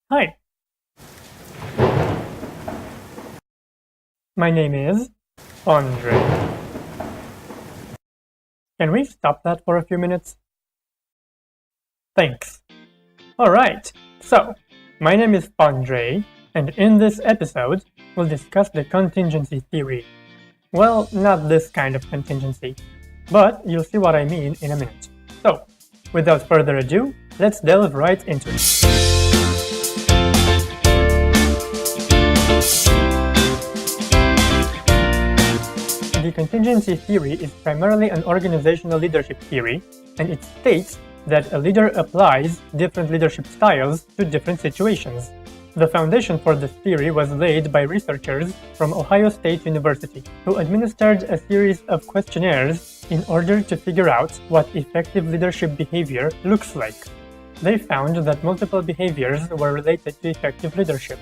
Hi, my name is Andre. Can we stop that for a few minutes? Thanks. Alright, so, my name is Andre, and in this episode, we'll discuss the contingency theory. Well, not this kind of contingency, but you'll see what I mean in a minute. So, without further ado, let's delve right into it. The contingency theory is primarily an organizational leadership theory, and it states that a leader applies different leadership styles to different situations. The foundation for this theory was laid by researchers from Ohio State University, who administered a series of questionnaires in order to figure out what effective leadership behavior looks like. They found that multiple behaviors were related to effective leadership.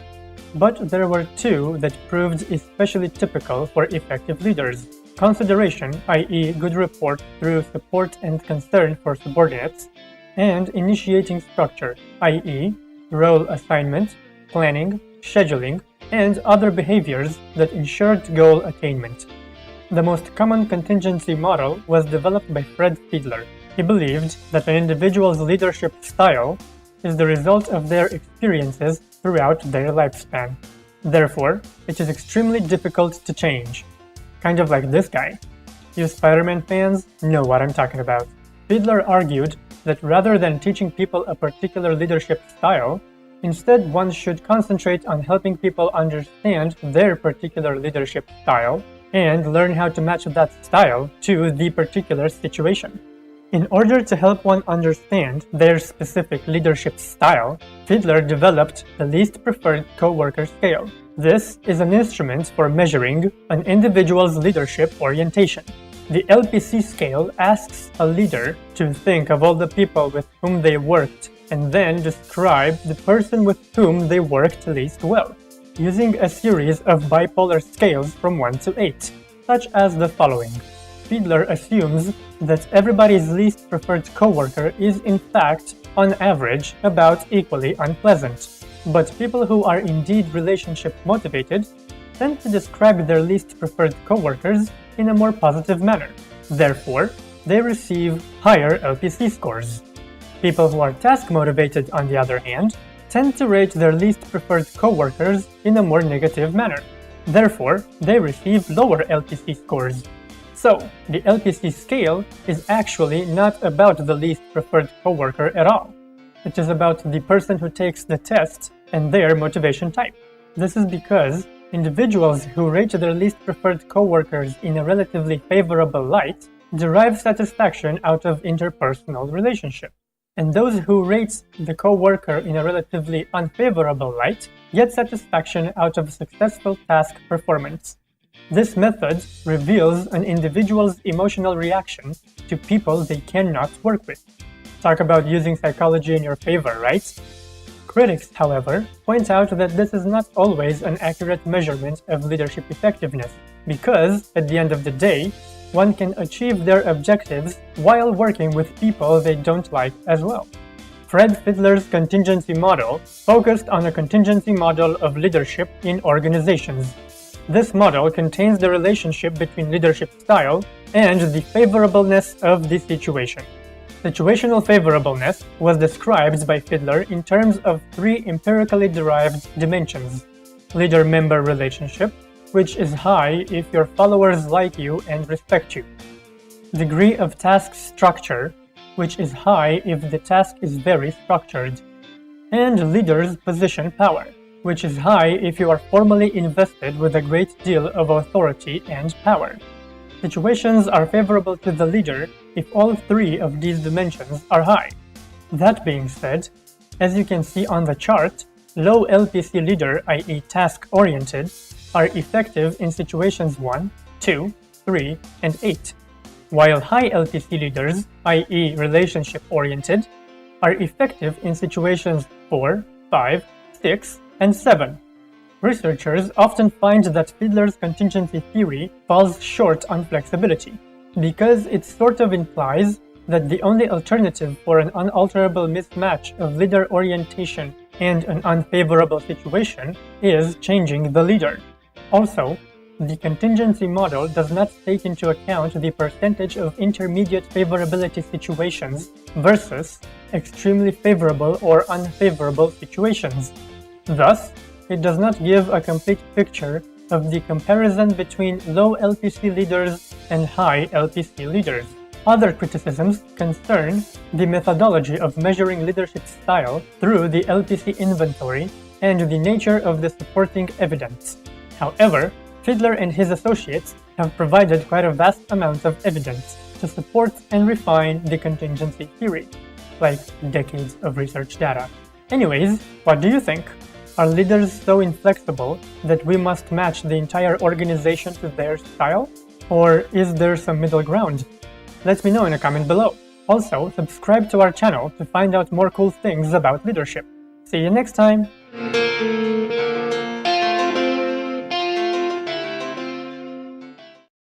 But there were two that proved especially typical for effective leaders: consideration, i.e. good rapport through support and concern for subordinates, and initiating structure, i.e. role assignment, planning, scheduling, and other behaviors that ensured goal attainment. The most common contingency model was developed by Fred Fiedler. He believed that an individual's leadership style is the result of their experiences throughout their lifespan. Therefore, it is extremely difficult to change. Kind of like this guy. You Spider-Man fans know what I'm talking about. Fiedler argued that rather than teaching people a particular leadership style, instead one should concentrate on helping people understand their particular leadership style and learn how to match that style to the particular situation. In order to help one understand their specific leadership style, Fiedler developed the Least Preferred Coworker Scale. This is an instrument for measuring an individual's leadership orientation. The LPC scale asks a leader to think of all the people with whom they worked and then describe the person with whom they worked least well, using a series of bipolar scales from 1 to 8, such as the following. Fiedler assumes that everybody's least preferred coworker is in fact, on average, about equally unpleasant. But people who are indeed relationship motivated tend to describe their least preferred coworkers in a more positive manner. Therefore, they receive higher LPC scores. People who are task motivated, on the other hand, tend to rate their least preferred coworkers in a more negative manner. Therefore, they receive lower LPC scores. So, the LPC scale is actually not about the least preferred coworker at all. It is about the person who takes the test and their motivation type. This is because individuals who rate their least preferred coworkers in a relatively favorable light derive satisfaction out of interpersonal relationship, and those who rate the coworker in a relatively unfavorable light get satisfaction out of successful task performance. This method reveals an individual's emotional reaction to people they cannot work with. Talk about using psychology in your favor, right? Critics, however, point out that this is not always an accurate measurement of leadership effectiveness, because, at the end of the day, one can achieve their objectives while working with people they don't like as well. Fred Fiedler's contingency model focused on a contingency model of leadership in organizations. This model contains the relationship between leadership style and the favorableness of the situation. Situational favorableness was described by Fiedler in terms of three empirically derived dimensions: leader-member relationship, which is high if your followers like you and respect you; degree of task structure, which is high if the task is very structured; and leader's position power, which is high if you are formally invested with a great deal of authority and power. Situations are favorable to the leader if all three of these dimensions are high. That being said, as you can see on the chart, low LPC leader, i.e. task-oriented, are effective in situations 1, 2, 3, and 8, while high LPC leaders, i.e. relationship-oriented, are effective in situations 4, 5, 6, and 7. Researchers often find that Fiedler's contingency theory falls short on flexibility, because it sort of implies that the only alternative for an unalterable mismatch of leader orientation and an unfavorable situation is changing the leader. Also, the contingency model does not take into account the percentage of intermediate favorability situations versus extremely favorable or unfavorable situations. Thus, it does not give a complete picture of the comparison between low LPC leaders and high LPC leaders. Other criticisms concern the methodology of measuring leadership style through the LPC inventory and the nature of the supporting evidence. However, Fiedler and his associates have provided quite a vast amount of evidence to support and refine the contingency theory, like decades of research data. Anyways, what do you think? Are leaders so inflexible that we must match the entire organization to their style? Or is there some middle ground? Let me know in a comment below. Also, subscribe to our channel to find out more cool things about leadership. See you next time!